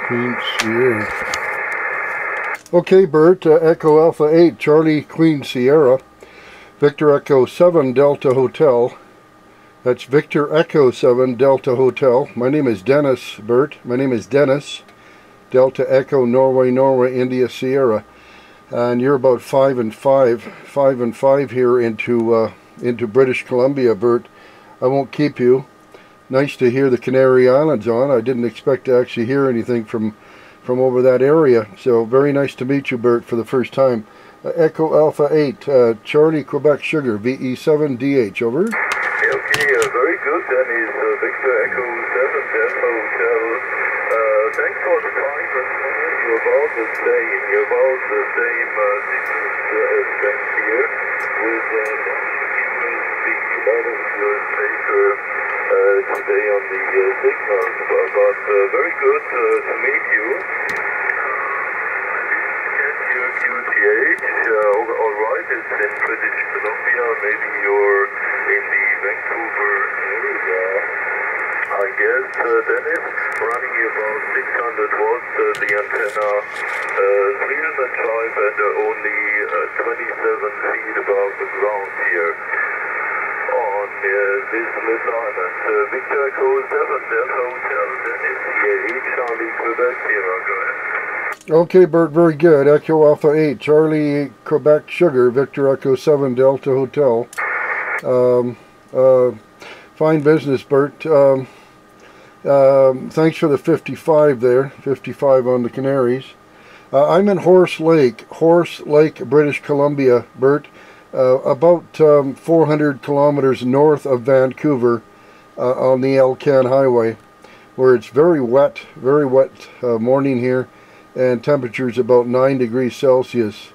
Queen Sierra. Okay, Bert, Echo Alpha 8, Charlie Queen Sierra, Victor Echo 7, Delta Hotel. That's Victor Echo 7, Delta Hotel. My name is Dennis, Bert. My name is Dennis. Delta Echo, Norway, India, Sierra. And you're about 5 and 5 here into British Columbia, Bert. I won't keep you. Nice to hear the Canary Islands on. I didn't expect to actually hear anything from over that area. So very nice to meet you, Bert, for the first time. Echo Alpha 8, Charlie Quebec Sugar, VE7DH, over. Okay, very good. That is Victor Echo 7, Delta Hotel. Thanks for the time, but you're about the same. You're about the same distance as back here, with a lot of your paper today on the signals, but very good to meet you. Your QTH, alright, it's in British Columbia, maybe you're in the Vancouver area, I guess, Dennis, running about 600 watts, the antenna, 300 drive and only 27 feet above the ground here on this little island. Victor Echo 7, Delta Hotel, Dennis, EA8, Charlie, Quebec, Sierra, go ahead. Okay, Bert, very good. Echo Alpha 8, Charlie Quebec Sugar, Victor Echo 7, Delta Hotel. Fine business, Bert. Thanks for the 55 there, 55 on the Canaries. I'm in Horse Lake, British Columbia, Bert. About 400 kilometers north of Vancouver on the Elcan Highway, where it's very wet morning here, and temperatures about 9 degrees Celsius.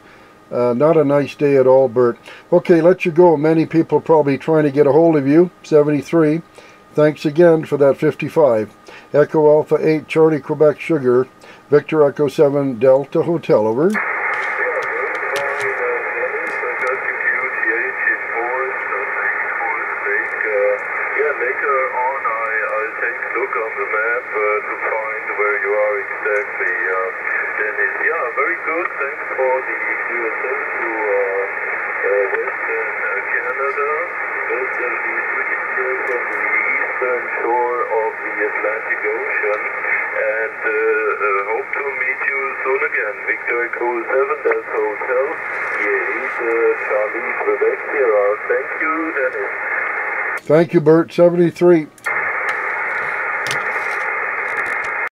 Not a nice day at all, Bert. Okay, let you go. Many people probably trying to get a hold of you. 73. Thanks again for that 55. Echo Alpha 8, Charlie Quebec Sugar, Victor Echo 7, Delta Hotel, over. Later on I'll take a look on the map to find where you are exactly, Dennis. Yeah, very good. Thanks for the QSL to Western Canada. Westerly switching here from the eastern shore of the Atlantic Ocean, and hope to meet you soon again. Victor Echo 7, Delta Hotel, EA8, Charlie, Quebec, Sierra. Thank you, Dennis. Thank you, Bert. 73.